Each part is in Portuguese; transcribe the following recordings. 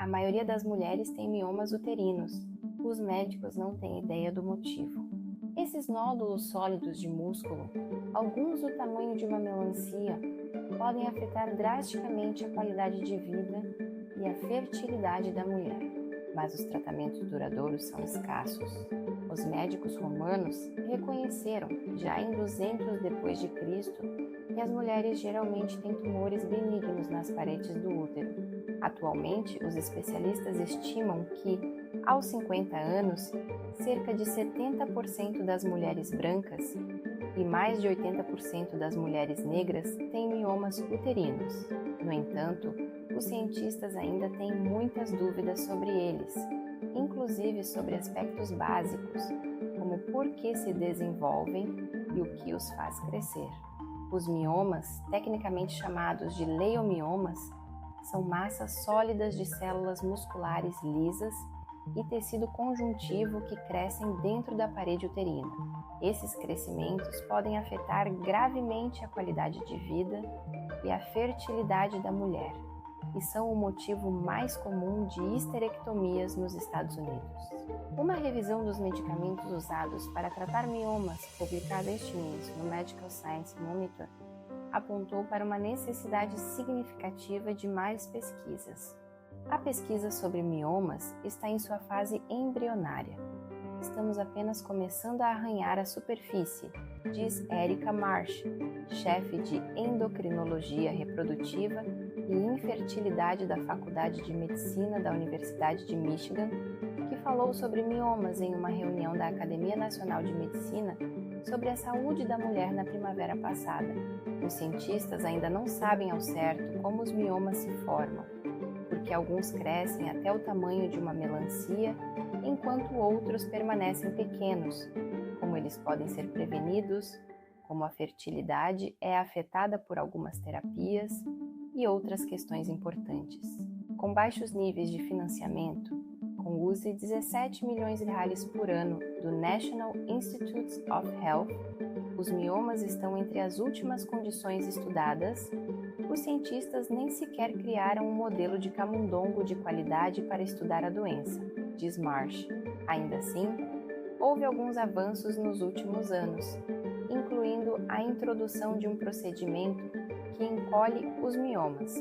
A maioria das mulheres tem miomas uterinos. Os médicos não têm ideia do motivo. Esses nódulos sólidos de músculo, alguns do tamanho de uma melancia, podem afetar drasticamente a qualidade de vida e a fertilidade da mulher, mas os tratamentos duradouros são escassos. Os médicos romanos reconheceram, já em 200 depois de Cristo, que as mulheres geralmente têm tumores benignos nas paredes do útero. Atualmente, os especialistas estimam que, aos 50 anos, cerca de 70% das mulheres brancas e mais de 80% das mulheres negras têm miomas uterinos. No entanto, os cientistas ainda têm muitas dúvidas sobre eles, inclusive sobre aspectos básicos, como por que se desenvolvem e o que os faz crescer. Os miomas, tecnicamente chamados de leiomiomas, são massas sólidas de células musculares lisas e tecido conjuntivo que crescem dentro da parede uterina. Esses crescimentos podem afetar gravemente a qualidade de vida e a fertilidade da mulher, e são o motivo mais comum de histerectomias nos Estados Unidos. Uma revisão dos medicamentos usados para tratar miomas, publicada este mês no Medical Science Monitor, apontou para uma necessidade significativa de mais pesquisas. A pesquisa sobre miomas está em sua fase embrionária. Estamos apenas começando a arranhar a superfície, diz Erica Marsh, chefe de endocrinologia reprodutiva e infertilidade da Faculdade de Medicina da Universidade de Michigan, que falou sobre miomas em uma reunião da Academia Nacional de Medicina sobre a saúde da mulher na primavera passada. Os cientistas ainda não sabem ao certo como os miomas se formam, porque alguns crescem até o tamanho de uma melancia, enquanto outros permanecem pequenos, como eles podem ser prevenidos, como a fertilidade é afetada por algumas terapias e outras questões importantes. Com baixos níveis de financiamento, com o uso de 17 milhões de reais por ano do National Institutes of Health, os miomas estão entre as últimas condições estudadas. Os cientistas nem sequer criaram um modelo de camundongo de qualidade para estudar a doença, diz Marsh. Ainda assim, houve alguns avanços nos últimos anos, incluindo a introdução de um procedimento que encolhe os miomas,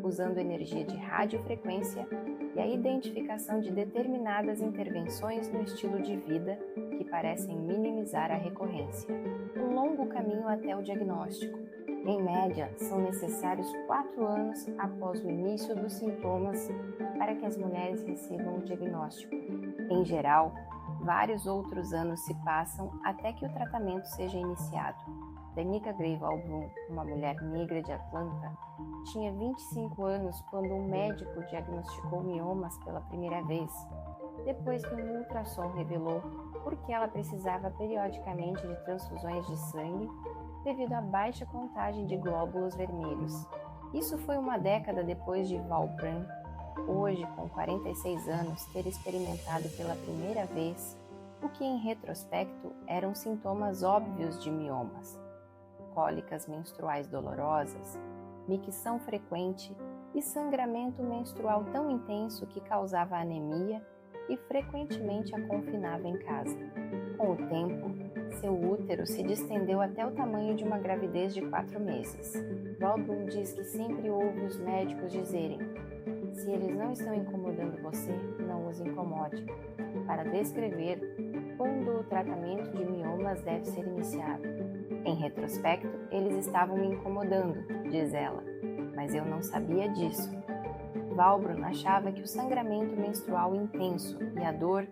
usando energia de radiofrequência e a identificação de determinadas intervenções no estilo de vida que parecem minimizar a recorrência. Um longo caminho até o diagnóstico. Em média, são necessários 4 anos após o início dos sintomas para que as mulheres recebam o diagnóstico. Em geral, vários outros anos se passam até que o tratamento seja iniciado. Danica Gray Valbrun, uma mulher negra de Atlanta, tinha 25 anos quando um médico diagnosticou miomas pela primeira vez, depois que um ultrassom revelou por que ela precisava periodicamente de transfusões de sangue devido à baixa contagem de glóbulos vermelhos. Isso foi uma década depois de Valbrun, hoje com 46 anos, ter experimentado pela primeira vez o que em retrospecto eram sintomas óbvios de miomas: cólicas menstruais dolorosas, micção frequente e sangramento menstrual tão intenso que causava anemia e frequentemente a confinava em casa. Com o tempo, seu útero se distendeu até o tamanho de uma gravidez de 4 meses. Valbrun diz que sempre ouve os médicos dizerem: se eles não estão incomodando você, não os incomode, para descrever quando o tratamento de miomas deve ser iniciado. Em retrospecto, eles estavam me incomodando, diz ela, mas eu não sabia disso. Valbrun achava que o sangramento menstrual intenso e a dor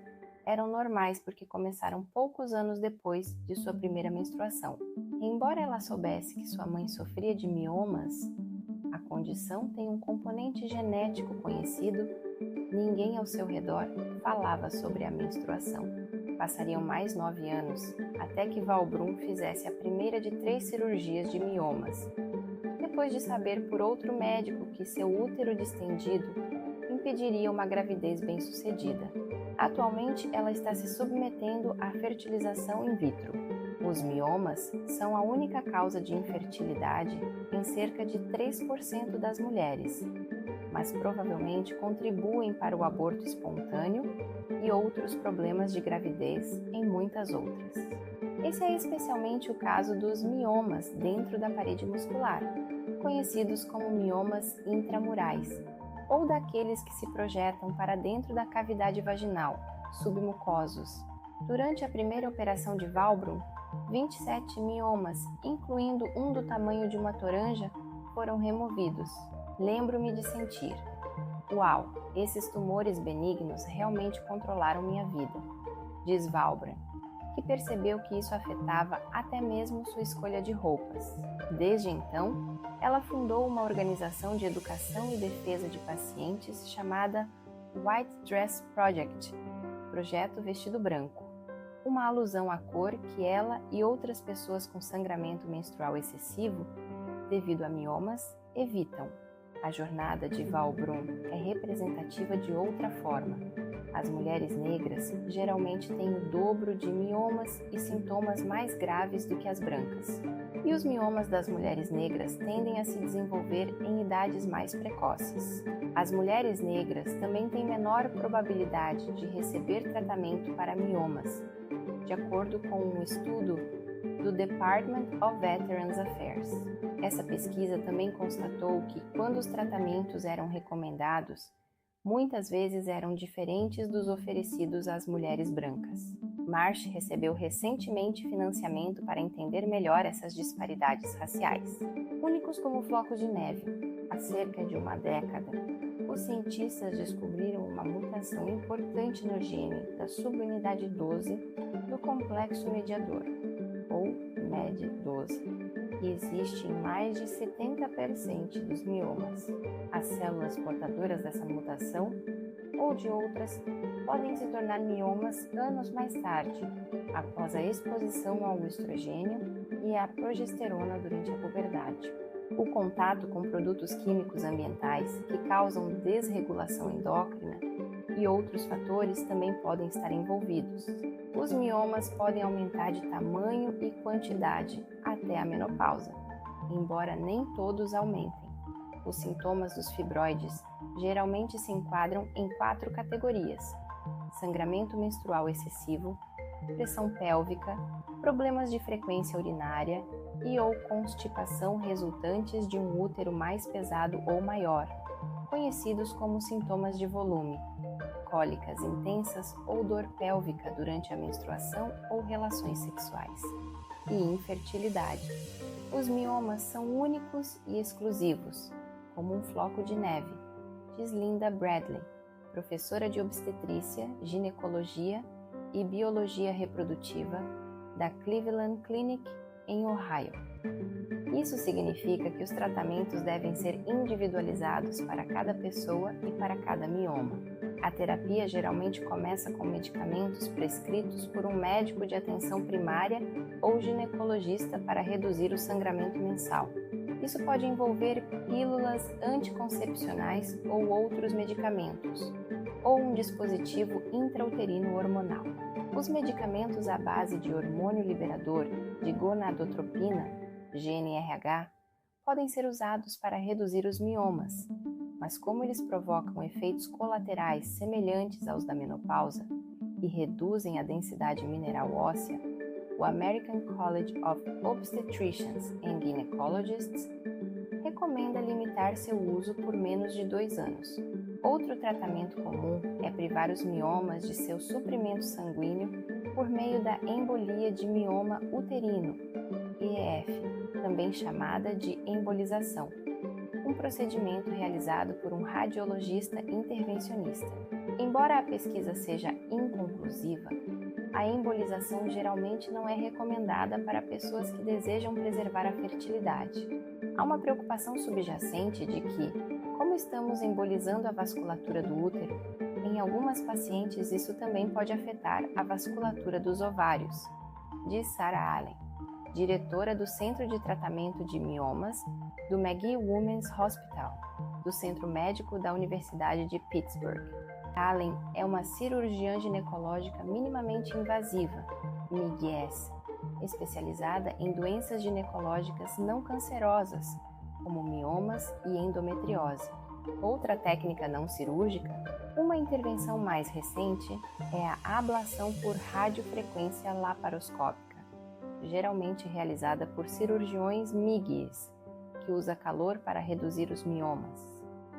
eram normais porque começaram poucos anos depois de sua primeira menstruação. Embora ela soubesse que sua mãe sofria de miomas, a condição tem um componente genético conhecido, ninguém ao seu redor falava sobre a menstruação. Passariam mais 9 anos até que Valbrun fizesse a primeira de 3 cirurgias de miomas, depois de saber por outro médico que seu útero distendido impediria uma gravidez bem-sucedida. Atualmente, ela está se submetendo à fertilização in vitro. Os miomas são a única causa de infertilidade em cerca de 3% das mulheres. mas provavelmente contribuem para o aborto espontâneo e outros problemas de gravidez em muitas outras. Esse é especialmente o caso dos miomas dentro da parede muscular, conhecidos como miomas intramurais, ou daqueles que se projetam para dentro da cavidade vaginal, submucosos. Durante a primeira operação de Wallbrunn, 27 miomas, incluindo um do tamanho de uma toranja, foram removidos. Lembro-me de sentir: uau, esses tumores benignos realmente controlaram minha vida, diz Wallbrunn, que percebeu que isso afetava até mesmo sua escolha de roupas. Desde então, ela fundou uma organização de educação e defesa de pacientes chamada White Dress Project, Projeto Vestido Branco, uma alusão à cor que ela e outras pessoas com sangramento menstrual excessivo, devido a miomas, evitam. A jornada de Wallbrunn é representativa de outra forma. As mulheres negras geralmente têm o dobro de miomas e sintomas mais graves do que as brancas. E os miomas das mulheres negras tendem a se desenvolver em idades mais precoces. As mulheres negras também têm menor probabilidade de receber tratamento para miomas, de acordo com um estudo do Department of Veterans Affairs. Essa pesquisa também constatou que, quando os tratamentos eram recomendados, muitas vezes eram diferentes dos oferecidos às mulheres brancas. Marsh recebeu recentemente financiamento para entender melhor essas disparidades raciais. Únicos como flocos de neve, há cerca de uma década, os cientistas descobriram uma mutação importante no gene da subunidade 12 do complexo mediador, ou MED12, que existe em mais de 70% dos miomas. As células portadoras dessa mutação, ou de outras, podem se tornar miomas anos mais tarde, após a exposição ao estrogênio e à progesterona durante a puberdade. O contato com produtos químicos ambientais que causam desregulação endócrina e outros fatores também podem estar envolvidos. Os miomas podem aumentar de tamanho e quantidade até a menopausa, embora nem todos aumentem. Os sintomas dos fibroides geralmente se enquadram em 4 categorias: sangramento menstrual excessivo, pressão pélvica, problemas de frequência urinária e ou constipação resultantes de um útero mais pesado ou maior, conhecidos como sintomas de volume, cólicas intensas ou dor pélvica durante a menstruação ou relações sexuais, e infertilidade. Os miomas são únicos e exclusivos, como um floco de neve, diz Linda Bradley, professora de obstetrícia, ginecologia e biologia reprodutiva da Cleveland Clinic, em Ohio. Isso significa que os tratamentos devem ser individualizados para cada pessoa e para cada mioma. A terapia geralmente começa com medicamentos prescritos por um médico de atenção primária ou ginecologista para reduzir o sangramento mensal. Isso pode envolver pílulas anticoncepcionais ou outros medicamentos, ou um dispositivo intrauterino hormonal. Os medicamentos à base de hormônio liberador de gonadotropina, GnRH, podem ser usados para reduzir os miomas, mas como eles provocam efeitos colaterais semelhantes aos da menopausa e reduzem a densidade mineral óssea, o American College of Obstetricians and Gynecologists recomenda limitar seu uso por menos de 2 anos. Outro tratamento comum é privar os miomas de seu suprimento sanguíneo por meio da embolia de mioma uterino, EF, também chamada de embolização, um procedimento realizado por um radiologista intervencionista. Embora a pesquisa seja inconclusiva, a embolização geralmente não é recomendada para pessoas que desejam preservar a fertilidade. Há uma preocupação subjacente de que, como estamos embolizando a vasculatura do útero, em algumas pacientes isso também pode afetar a vasculatura dos ovários, diz Sarah Allen, diretora do Centro de Tratamento de Miomas do McGee Women's Hospital, do Centro Médico da Universidade de Pittsburgh. Allen é uma cirurgiã ginecológica minimamente invasiva, MIGS, especializada em doenças ginecológicas não cancerosas, como miomas e endometriose. Outra técnica não cirúrgica, uma intervenção mais recente, é a ablação por radiofrequência laparoscópica, geralmente realizada por cirurgiões MIGs, que usa calor para reduzir os miomas.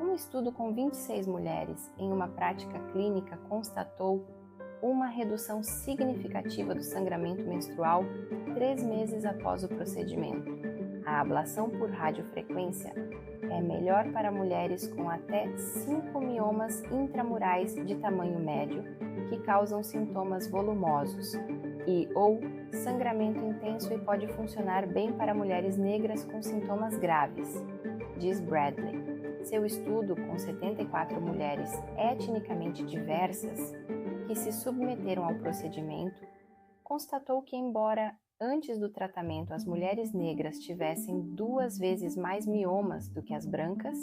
Um estudo com 26 mulheres em uma prática clínica constatou uma redução significativa do sangramento menstrual 3 meses após o procedimento. A ablação por radiofrequência é melhor para mulheres com até 5 miomas intramurais de tamanho médio que causam sintomas volumosos ou sangramento intenso e pode funcionar bem para mulheres negras com sintomas graves, diz Bradley. Seu estudo com 74 mulheres etnicamente diversas que se submeteram ao procedimento constatou que, embora antes do tratamento as mulheres negras tivessem 2 vezes mais miomas do que as brancas,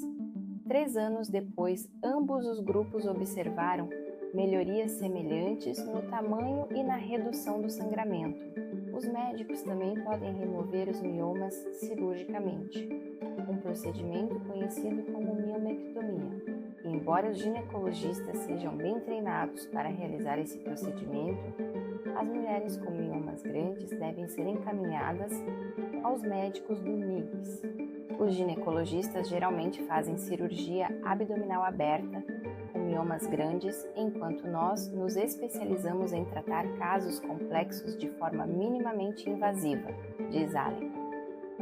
3 anos depois ambos os grupos observaram melhorias semelhantes no tamanho e na redução do sangramento. Os médicos também podem remover os miomas cirurgicamente, um procedimento conhecido como miomectomia. E embora os ginecologistas sejam bem treinados para realizar esse procedimento, as mulheres com miomas grandes devem ser encaminhadas aos médicos do MIGS. Os ginecologistas geralmente fazem cirurgia abdominal aberta com miomas grandes, enquanto nós nos especializamos em tratar casos complexos de forma minimamente invasiva, diz Allen.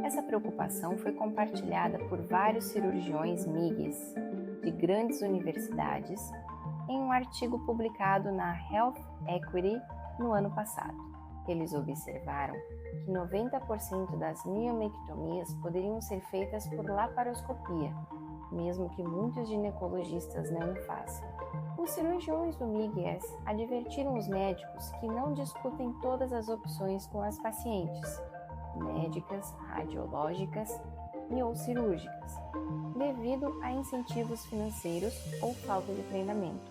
Essa preocupação foi compartilhada por vários cirurgiões MIGs de grandes universidades em um artigo publicado na Health Equity no ano passado. Eles observaram que 90% das miomectomias poderiam ser feitas por laparoscopia, mesmo que muitos ginecologistas não o façam. Os cirurgiões do MIGS advertiram os médicos que não discutem todas as opções com as pacientes, médicas, radiológicas ou cirúrgicas, devido a incentivos financeiros ou falta de treinamento,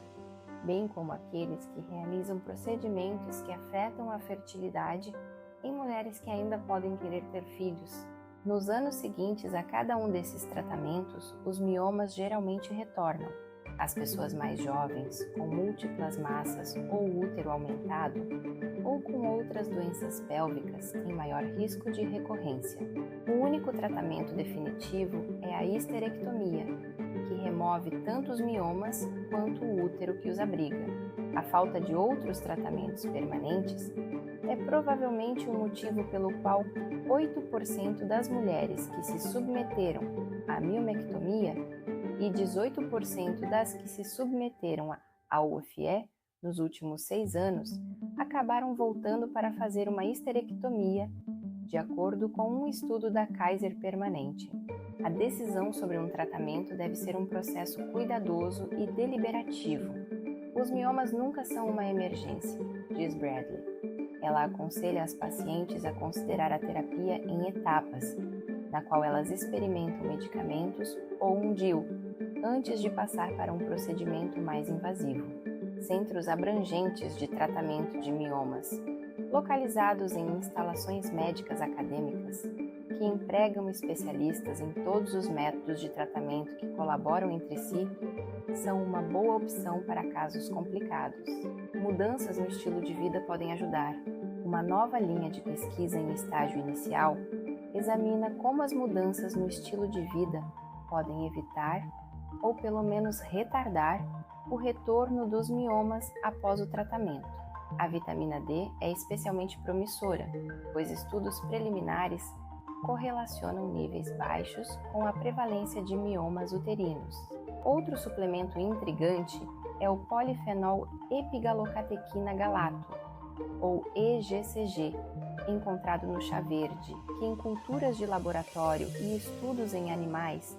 bem como aqueles que realizam procedimentos que afetam a fertilidade em mulheres que ainda podem querer ter filhos. Nos anos seguintes a cada um desses tratamentos, os miomas geralmente retornam. As pessoas mais jovens, com múltiplas massas ou útero aumentado, ou com outras doenças pélvicas, têm maior risco de recorrência. O único tratamento definitivo é a histerectomia, que remove tanto os miomas quanto o útero que os abriga. A falta de outros tratamentos permanentes é provavelmente o motivo pelo qual 8% das mulheres que se submeteram à miomectomia e 18% das que se submeteram ao UFE nos últimos 6 anos acabaram voltando para fazer uma histerectomia, de acordo com um estudo da Kaiser Permanente. A decisão sobre um tratamento deve ser um processo cuidadoso e deliberativo. Os miomas nunca são uma emergência, diz Bradley. Ela aconselha as pacientes a considerar a terapia em etapas, na qual elas experimentam medicamentos ou um DIU, antes de passar para um procedimento mais invasivo. Centros abrangentes de tratamento de miomas, localizados em instalações médicas acadêmicas, que empregam especialistas em todos os métodos de tratamento que colaboram entre si, são uma boa opção para casos complicados. Mudanças no estilo de vida podem ajudar. Uma nova linha de pesquisa em estágio inicial examina como as mudanças no estilo de vida podem evitar ou pelo menos retardar o retorno dos miomas após o tratamento. A vitamina D é especialmente promissora, pois estudos preliminares correlacionam níveis baixos com a prevalência de miomas uterinos. Outro suplemento intrigante é o polifenol epigalocatequina galato, ou EGCG, encontrado no chá verde, que em culturas de laboratório e estudos em animais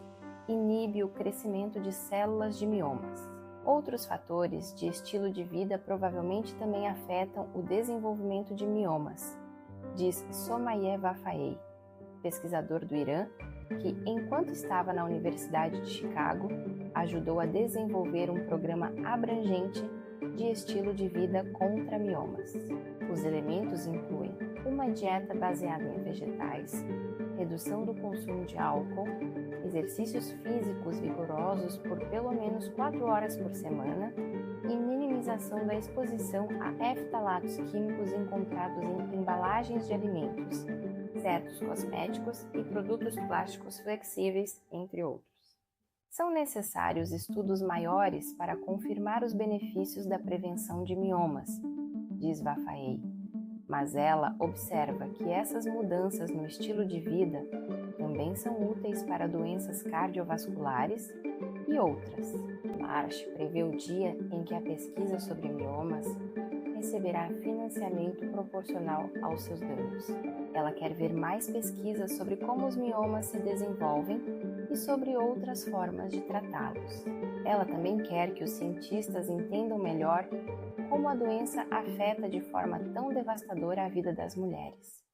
inibe o crescimento de células de miomas. Outros fatores de estilo de vida provavelmente também afetam o desenvolvimento de miomas, diz Somaia Vafaei, pesquisador do Irã, que, enquanto estava na Universidade de Chicago, ajudou a desenvolver um programa abrangente de estilo de vida contra miomas. Os elementos incluem uma dieta baseada em vegetais, redução do consumo de álcool, exercícios físicos vigorosos por pelo menos 4 horas por semana e minimização da exposição a ftalatos químicos encontrados em embalagens de alimentos, certos cosméticos e produtos plásticos flexíveis, entre outros. São necessários estudos maiores para confirmar os benefícios da prevenção de miomas, diz Vaffaey, mas ela observa que essas mudanças no estilo de vida também são úteis para doenças cardiovasculares e outras. Marsh prevê o dia em que a pesquisa sobre miomas receberá financiamento proporcional aos seus danos. Ela quer ver mais pesquisas sobre como os miomas se desenvolvem e sobre outras formas de tratá-los. Ela também quer que os cientistas entendam melhor como a doença afeta de forma tão devastadora a vida das mulheres.